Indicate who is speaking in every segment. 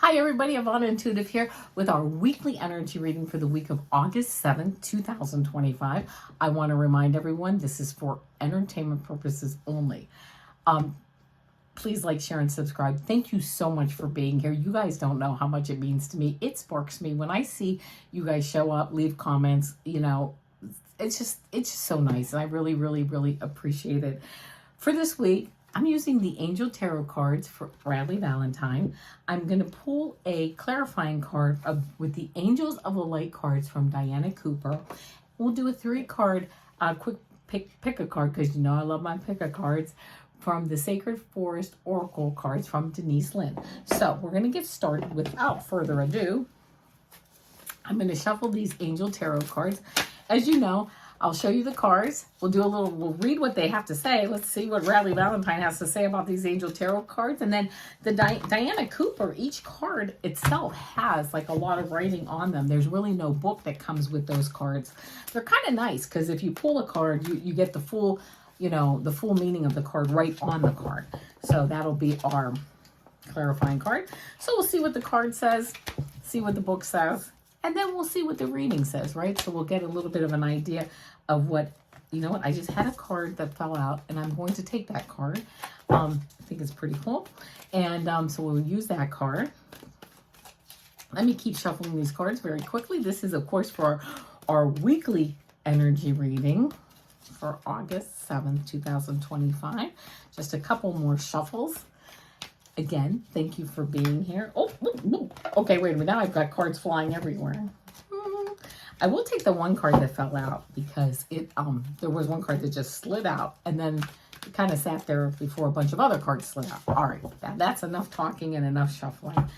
Speaker 1: Hi everybody, Avana Intuitive here with our weekly energy reading for the week of August 7th, 2025. I want to remind everyone this is for entertainment purposes only. Please like, share, and subscribe. Thank you so much for being here. You guys don't know how much it means to me. It sparks me when I see you guys show up, leave comments, it's just so nice. And I really, really, really appreciate it. For this week, I'm using the Angel Tarot cards for Radleigh Valentine. I'm going to pull a clarifying card with the Angels of the Light cards from Diana Cooper. We'll do a 3-card quick pick a card, because you know I love my pick a cards, from the Sacred Forest Oracle cards from Denise, Linn. So we're going to get started without further ado. I'm going to shuffle these Angel Tarot cards. As you know, I'll show you the cards. We'll read what they have to say. Let's see what Radleigh Valentine has to say about these Angel Tarot cards. And then the Diana Cooper, each card itself has like a lot of writing on them. There's really no book that comes with those cards. They're kind of nice because if you pull a card, you get the full, the full meaning of the card right on the card. So that'll be our clarifying card. So we'll see what the card says, see what the book says, and then we'll see what the reading says, right? So we'll get a little bit of an idea of what, I just had a card that fell out, and I'm going to take that card. I think it's pretty cool. And so we'll use that card. Let me keep shuffling these cards very quickly. This is, of course, for our weekly energy reading for August 7th, 2025. Just a couple more shuffles. Again, thank you for being here. Okay, wait a minute. Now I've got cards flying everywhere. I will take the one card that fell out because there was one card that just slid out, and then it kind of sat there before a bunch of other cards slid out. All right, that's enough talking and enough shuffling.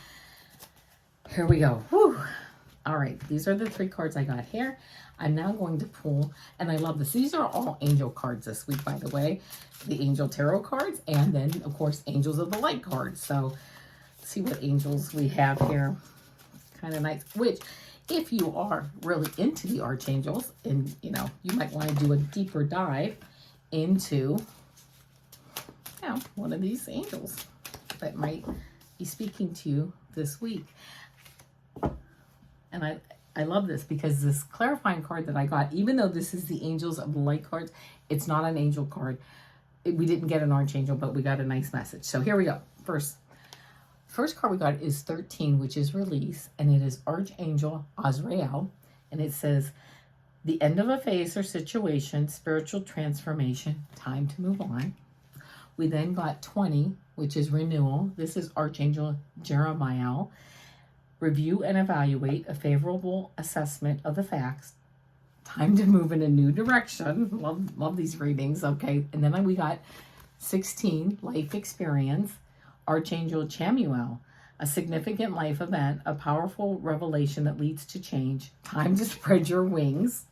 Speaker 1: Here we go. Whew. All right, these are the 3 cards I got here. I'm now going to pull, and I love this. These are all angel cards this week, by the way. The Angel Tarot cards, and then, of course, Angels of the Light cards. So, let's see what angels we have here. Kind of nice. Which, if you are really into the archangels, and, you might want to do a deeper dive into, one of these angels that might be speaking to you this week. And I love this because this clarifying card that I got, even though this is the Angels of the Light cards, it's not an angel card. We didn't get an archangel, but we got a nice message. So here we go. First card we got is 13, which is release, and it is Archangel Azrael, and it says, the end of a phase or situation, spiritual transformation, time to move on. We then got 20, which is renewal. This is Archangel Jeremiah. Review and evaluate, a favorable assessment of the facts. Time to move in a new direction. Love these readings. Okay. And then we got 16, life experience. Archangel Chamuel, a significant life event, a powerful revelation that leads to change. Time to spread your wings.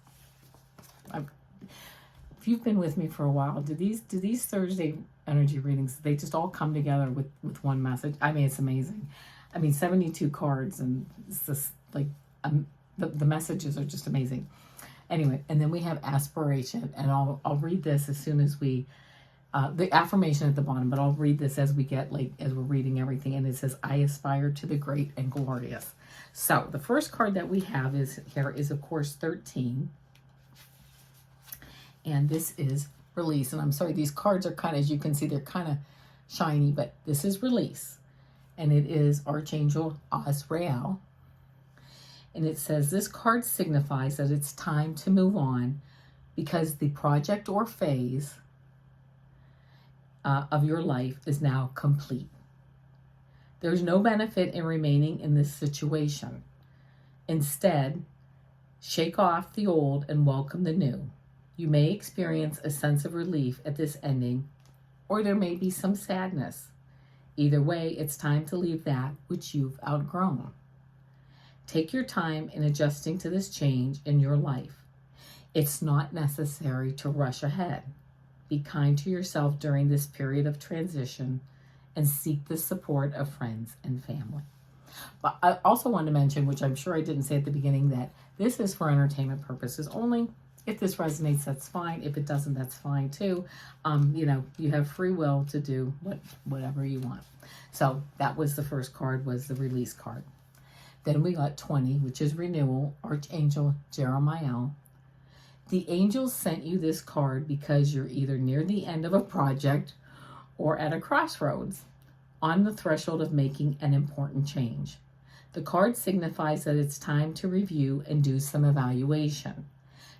Speaker 1: If you've been with me for a while, do these Thursday energy readings, they just all come together with one message? I mean, it's amazing. 72 cards, and it's just like the messages are just amazing. Anyway, and then we have aspiration, and I'll read this as soon as we the affirmation at the bottom, but I'll read this as we get as we're reading everything, and it says, I aspire to the great and glorious. So the first card that we have is of course 13, and this is release. And I'm sorry, these cards are kind of, as you can see, they're kind of shiny, but this is release. And it is Archangel Azrael. And it says, this card signifies that it's time to move on because the project or phase of your life is now complete. There's no benefit in remaining in this situation. Instead, shake off the old and welcome the new. You may experience a sense of relief at this ending, or there may be some sadness. Either way, it's time to leave that which you've outgrown. Take your time in adjusting to this change in your life. It's not necessary to rush ahead. Be kind to yourself during this period of transition and seek the support of friends and family. But I also want to mention, which I'm sure I didn't say at the beginning, that this is for entertainment purposes only. If this resonates, that's fine. If it doesn't, that's fine too. You have free will to do whatever you want. So that was the first card, was the release card. Then we got 20, which is renewal, Archangel Jeremiah. The angels sent you this card because you're either near the end of a project or at a crossroads, on the threshold of making an important change. The card signifies that it's time to review and do some evaluation.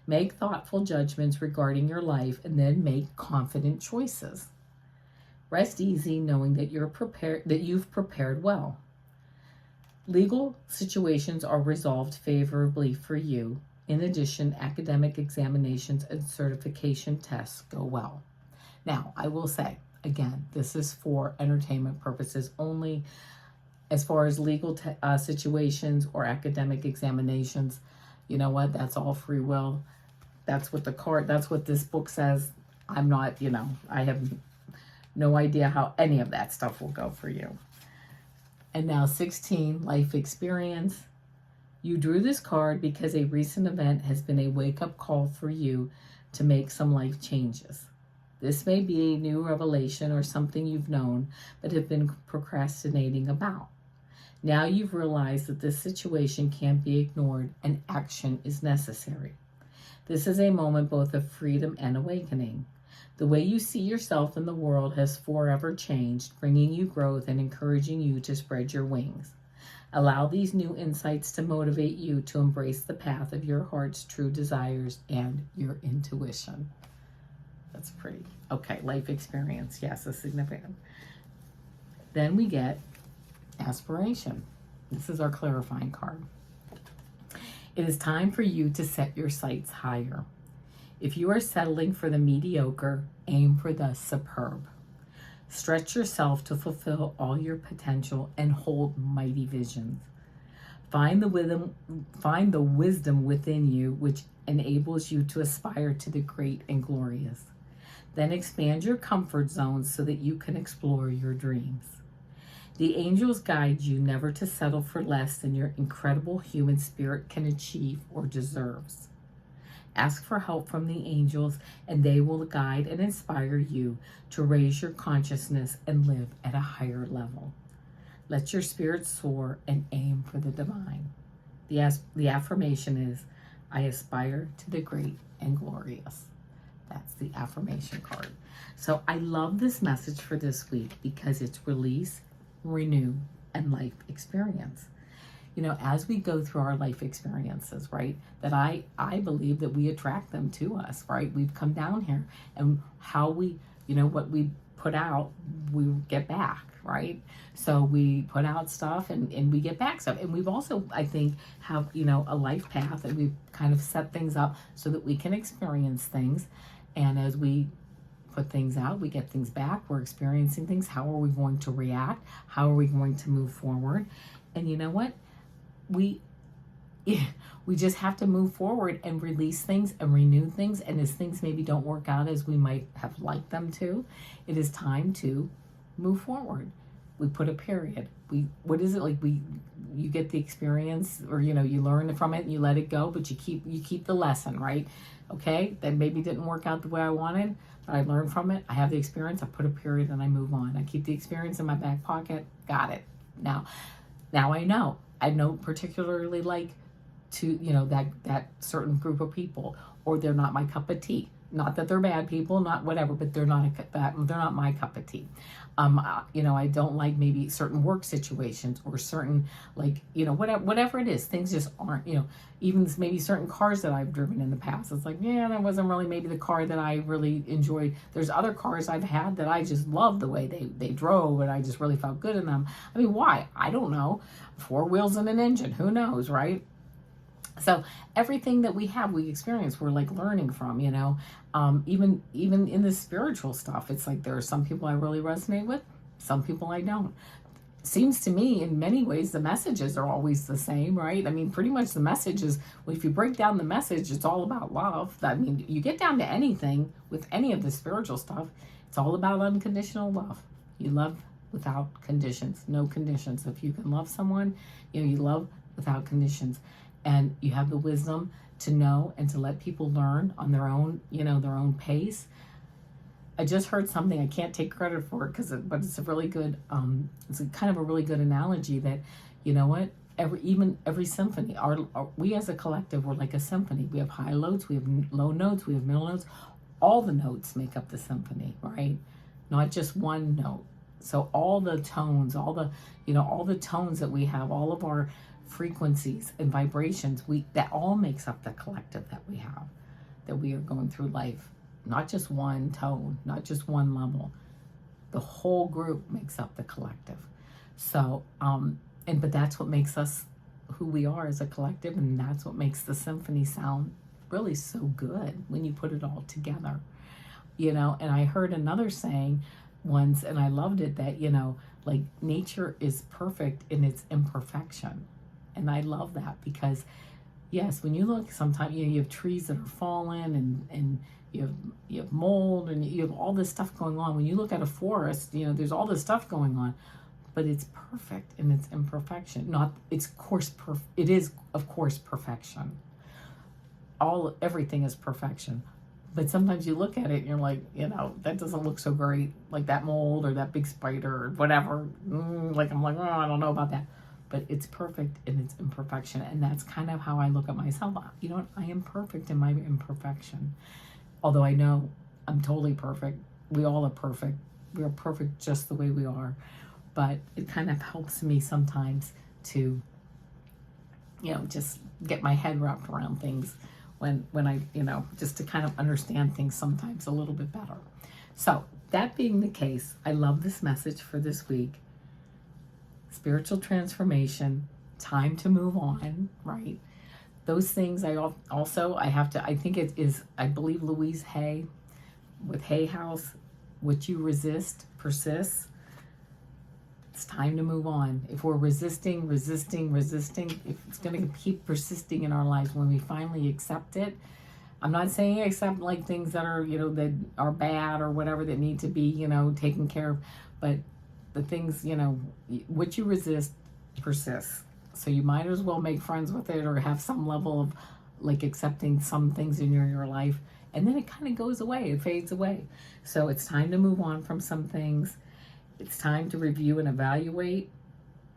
Speaker 1: Make thoughtful judgments regarding your life and then make confident choices. Rest easy knowing that you've prepared well. Legal situations are resolved favorably for you. In addition, academic examinations and certification tests go well. Now, I will say, again, this is for entertainment purposes only. As far as legal situations or academic examinations, you know what? That's all free will. That's what this book says. I'm not, I have no idea how any of that stuff will go for you. And now 16, life experience. You drew this card because a recent event has been a wake-up call for you to make some life changes. This may be a new revelation or something you've known but have been procrastinating about. Now you've realized that this situation can't be ignored and action is necessary. This is a moment both of freedom and awakening. The way you see yourself in the world has forever changed, bringing you growth and encouraging you to spread your wings. Allow these new insights to motivate you to embrace the path of your heart's true desires and your intuition. That's pretty. Okay, life experience. Yes, it's significant. Then we get aspiration. This is our clarifying card. It is time for you to set your sights higher. If you are settling for the mediocre, aim for the superb. Stretch yourself to fulfill all your potential and hold mighty visions. Find the wisdom within you which enables you to aspire to the great and glorious. Then expand your comfort zones so that you can explore your dreams. The angels guide you never to settle for less than your incredible human spirit can achieve or deserves. Ask for help from the angels, and they will guide and inspire you to raise your consciousness and live at a higher level. Let your spirit soar and aim for the divine. The affirmation is, I aspire to the great and glorious. That's the affirmation card. So I love this message for this week because it's release, renew, and life experience. As we go through our life experiences, right, that I believe that we attract them to us, right? We've come down here, and how we, what we put out, we get back, right? So we put out stuff and we get back stuff. And we've also, I think, have, a life path, and we've kind of set things up so that we can experience things. And as we put things out, we get things back, we're experiencing things. How are we going to react? How are we going to move forward? And you know what? We just have to move forward and release things and renew things. And as things maybe don't work out as we might have liked them to, it is time to move forward. We put a period. You get the experience, or you learn from it and you let it go, but you keep the lesson, right? Okay, that maybe didn't work out the way I wanted, but I learned from it. I have the experience. I put a period and I move on. I keep the experience in my back pocket. Got it. Now I know. I don't particularly like to, that certain group of people, or they're not my cup of tea. Not that they're bad people, not whatever, but they're not my cup of tea. I don't like maybe certain work situations, or certain, whatever it is. Things just aren't, even maybe certain cars that I've driven in the past. It's like, that wasn't really maybe the car that I really enjoyed. There's other cars I've had that I just love the way they drove, and I just really felt good in them. I mean, why? I don't know. 4 wheels and an engine. Who knows, right? So everything that we have, we experience, we're learning from, even in the spiritual stuff. It's like there are some people I really resonate with, some people I don't. Seems to me in many ways the messages are always the same, right? I mean, pretty much the message is, well, if you break down the message, it's all about love. I mean, you get down to anything with any of the spiritual stuff, it's all about unconditional love. You love without conditions, no conditions. If you can love someone, you love without conditions. And you have the wisdom to know and to let people learn on their own, their own pace. I just heard something, I can't take credit for it but it's a really good, it's a kind of a really good analogy that, you know what, every symphony, we as a collective, we're like a symphony. We have high notes, we have low notes, we have middle notes. All the notes make up the symphony, right? Not just one note. So all the tones, all the tones that we have, all of our frequencies and vibrations, that all makes up the collective that we have, that we are going through life. Not just one tone, not just one level. The whole group makes up the collective. So, but that's what makes us who we are as a collective, and that's what makes the symphony sound really so good when you put it all together. And I heard another saying once, and I loved it, that, like, nature is perfect in its imperfection. And I love that because, yes, when you look, sometimes, you have trees that are fallen, and you have mold, and you have all this stuff going on. When you look at a forest, there's all this stuff going on, but it's perfect in its imperfection. It is, of course, perfection. Everything is perfection. But sometimes you look at it and you're like, that doesn't look so great, like that mold or that big spider or whatever. I'm like, oh, I don't know about that. But it's perfect in its imperfection. And that's kind of how I look at myself. You know what? I am perfect in my imperfection. Although I know I'm totally perfect. We all are perfect. We are perfect just the way we are. But it kind of helps me sometimes to, just get my head wrapped around things when I, just to kind of understand things sometimes a little bit better. So that being the case, I love this message for this week. Spiritual transformation, time to move on, right? Those things I think it is, I believe Louise Hay with Hay House, what you resist persists. It's time to move on. If we're resisting, if it's going to keep persisting in our lives, when we finally accept it, I'm not saying accept like things that are, that are bad or whatever that need to be, taken care of, but the things, what you resist persists. So you might as well make friends with it or have some level of like accepting some things in your life, and then it kind of goes away, it fades away. So it's time to move on from some things. It's time to review and evaluate,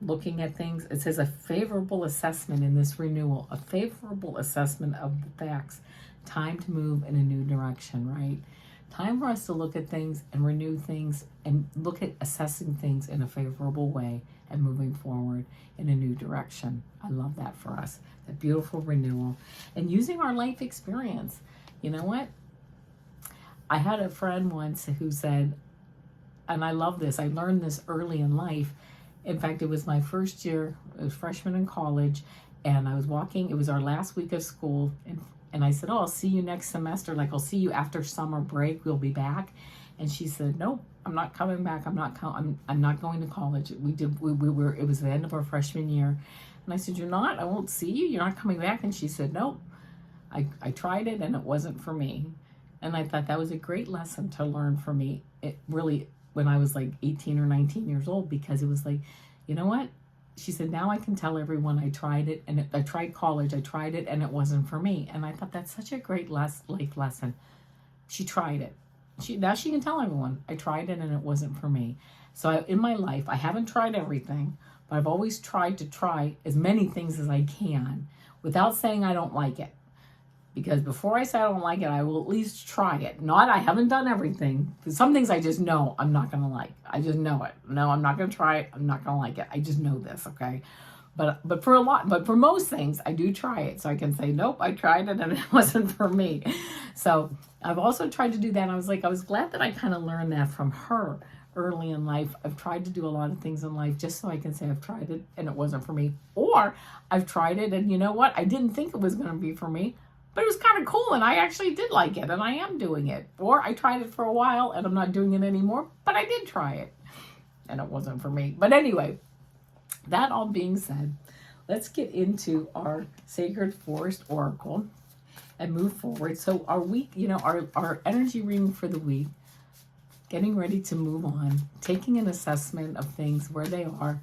Speaker 1: looking at things. It says a favorable assessment in this renewal, a favorable assessment of the facts. Time to move in a new direction, right? Time for us to look at things and renew things and look at assessing things in a favorable way and moving forward in a new direction. I love that for us, that beautiful renewal. And using our life experience. You know what? I had a friend once who said, and I love this, I learned this early in life. In fact, it was my first year, I was freshman in college, and I was walking, it was our last week of school, and I said, I'll see you next semester, like I'll see you after summer break, we'll be back. And she said, nope, I'm not coming back, I'm not going to college. It was the end of our freshman year. And I said, you're not? I won't see you? You're not coming back? And she said, nope, I tried it and it wasn't for me. And I thought that was a great lesson to learn for me. It really, when I was like 18 or 19 years old, because it was like, you know what? She said, now I can tell everyone I tried it, and I tried college, I tried it, and it wasn't for me. And I thought that's such a great life lesson. She tried it. Now she can tell everyone, I tried it and it wasn't for me. So in my life, I haven't tried everything, but I've always tried to try as many things as I can without saying I don't like it. Because before I say I don't like it, I will at least try it. Not, I haven't done everything. Some things I just know I'm not going to like. I just know it. No, I'm not going to try it. I'm not going to like it. I just know this, okay? But for most things, I do try it. So I can say, nope, I tried it and it wasn't for me. So I've also tried to do that. I was glad that I kind of learned that from her early in life. I've tried to do a lot of things in life just so I can say I've tried it and it wasn't for me. Or I've tried it and you know what? I didn't think it was going to be for me. But it was kind of cool, and I actually did like it, and I am doing it. Or I tried it for a while, and I'm not doing it anymore, but I did try it, and it wasn't for me. But anyway, that all being said, let's get into our Sacred Forest Oracle and move forward. So our week, our energy reading for the week, getting ready to move on, taking an assessment of things, where they are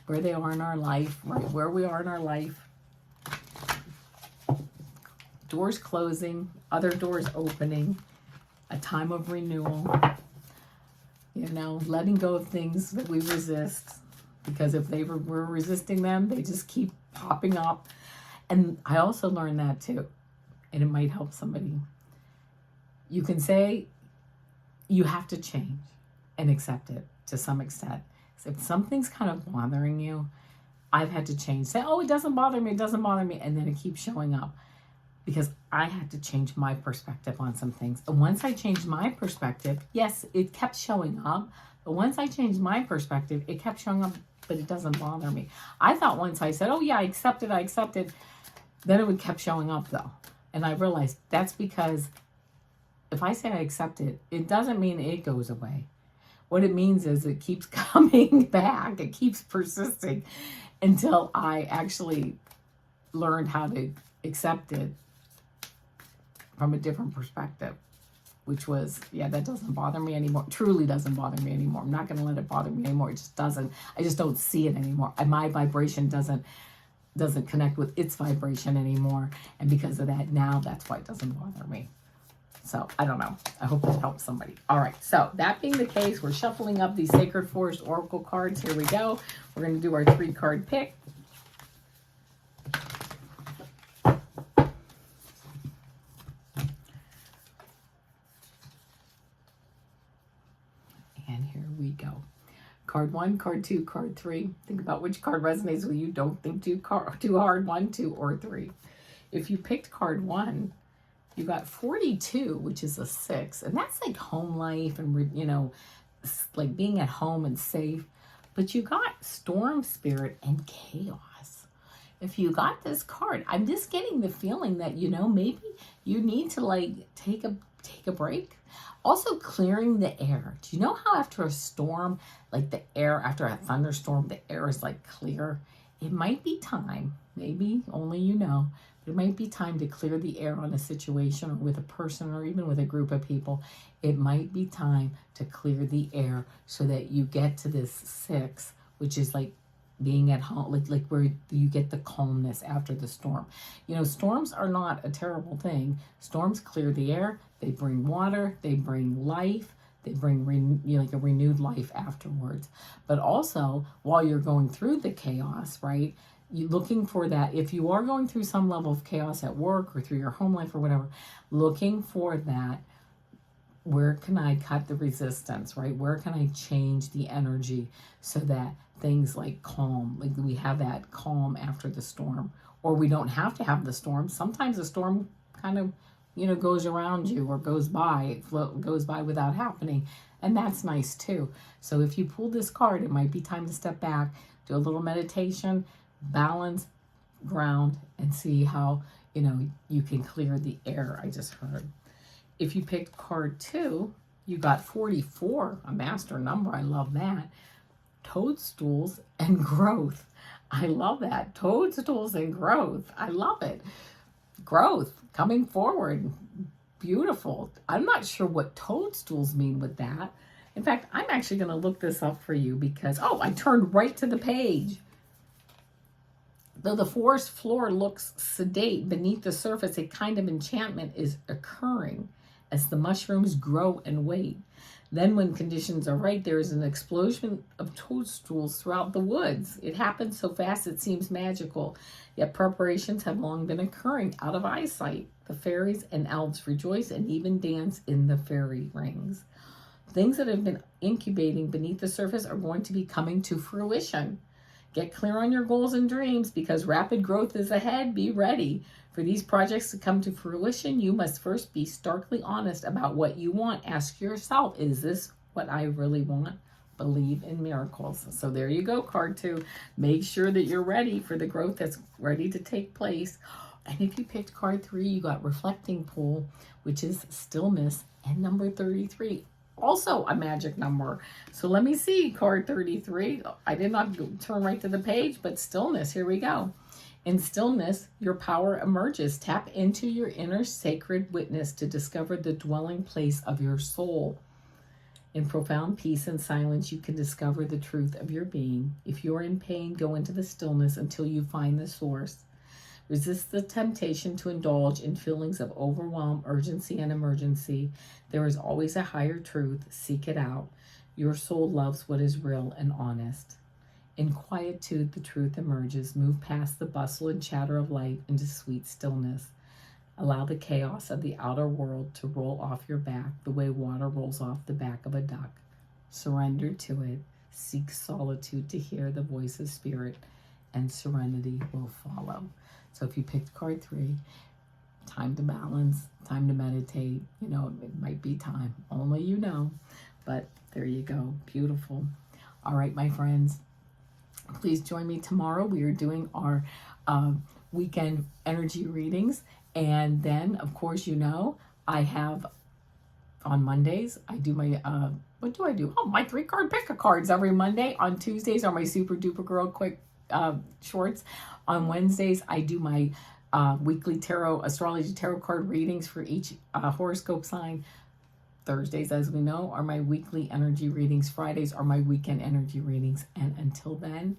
Speaker 1: in our life, right, where we are in our life. doors closing, other doors opening, a time of renewal, you know, letting go of things that we resist, because if we're resisting them, they just keep popping up. And I also learned that too, and it might help somebody. You can say you have to change and accept it to some extent. So if something's kind of bothering you, I've had to change. Say, oh, it doesn't bother me, and then it keeps showing up. Because I had to change my perspective on some things. And once I changed my perspective, yes, it kept showing up. But once I changed my perspective, it kept showing up, but it doesn't bother me. I thought once I said, oh yeah, I accept it, then it would kept showing up though. And I realized that's because if I say I accept it, it doesn't mean it goes away. What it means is it keeps coming back. It keeps persisting until I actually learned how to accept it from a different perspective, which was, yeah, that doesn't bother me anymore. Truly doesn't bother me anymore. I'm not going to let it bother me anymore. It just doesn't. I just don't see it anymore. My vibration doesn't connect with its vibration anymore. And because of that, now that's why it doesn't bother me. So I don't know. I hope that helps somebody. All right. So that being the case, we're shuffling up these Sacred Forest Oracle cards. Here we go. We're going to do our 3-card pick. And here we go. Card 1, card 2, card 3. Think about which card resonates with you. Don't think too hard. 1, 2, or 3. If you picked card 1, you got 42, which is a 6. And that's like home life and, you know, like being at home and safe. But you got Storm Spirit and Chaos. If you got this card, I'm just getting the feeling that, you know, maybe you need to like take a break. Also clearing the air. Do you know how after a storm, like the air, after a thunderstorm, the air is like clear? It might be time, maybe only you know, but it might be time to clear the air on a situation or with a person or even with a group of people. It might be time to clear the air so that you get to this 6, which is like being at home, like where you get the calmness after the storm. You know, storms are not a terrible thing. Storms clear the air. They bring water. They bring life. They bring like a renewed life afterwards. But also, while you're going through the chaos, right? You looking for that. If you are going through some level of chaos at work or through your home life or whatever, looking for that. Where can I cut the resistance, right? Where can I change the energy so that things like calm, like we have that calm after the storm, or we don't have to have the storm. Sometimes the storm kind of, you know, goes around you or goes by, goes by without happening. And that's nice too. So if you pull this card, it might be time to step back, do a little meditation, balance, ground, and see how, you know, you can clear the air. I just heard. If you picked card 2, you got 44, a master number. I love that. Toadstools and growth. I love that. Toadstools and growth. I love it. Growth, coming forward. Beautiful. I'm not sure what toadstools mean with that. In fact, I'm actually going to look this up for you because, oh, I turned right to the page. Though the forest floor looks sedate, beneath the surface, a kind of enchantment is occurring as the mushrooms grow and wait. Then when conditions are right, there is an explosion of toadstools throughout the woods. It happens so fast it seems magical, yet preparations have long been occurring out of eyesight. The fairies and elves rejoice and even dance in the fairy rings. Things that have been incubating beneath the surface are going to be coming to fruition. Get clear on your goals and dreams because rapid growth is ahead. Be ready. For these projects to come to fruition, you must first be starkly honest about what you want. Ask yourself, is this what I really want? Believe in miracles. So there you go, card 2. Make sure that you're ready for the growth that's ready to take place. And if you picked card 3, you got reflecting pool, which is stillness, and number 33. Also a magic number. So let me see, card 33. I did not turn right to the page, but stillness. Here we go. In stillness, your power emerges. Tap into your inner sacred witness to discover the dwelling place of your soul. In profound peace and silence, you can discover the truth of your being. If you're in pain, go into the stillness until you find the source. Resist the temptation to indulge in feelings of overwhelm, urgency, and emergency. There is always a higher truth. Seek it out. Your soul loves what is real and honest. In quietude, the truth emerges. Move past the bustle and chatter of life into sweet stillness. Allow the chaos of the outer world to roll off your back the way water rolls off the back of a duck. Surrender to it. Seek solitude to hear the voice of spirit, and serenity will follow. So if you picked card 3, time to balance, time to meditate, you know, it might be time. Only you know. But there you go. Beautiful. All right, my friends. Please join me tomorrow. We are doing our weekend energy readings. And then, of course, you know, I have on Mondays, I do my, what do I do? Oh, my 3-card pick-a-cards every Monday. On Tuesdays are my Super Duper Girl quick shorts. On Wednesdays, I do my weekly astrology tarot card readings for each horoscope sign. Thursdays, as we know, are my weekly energy readings. Fridays are my weekend energy readings. And until then,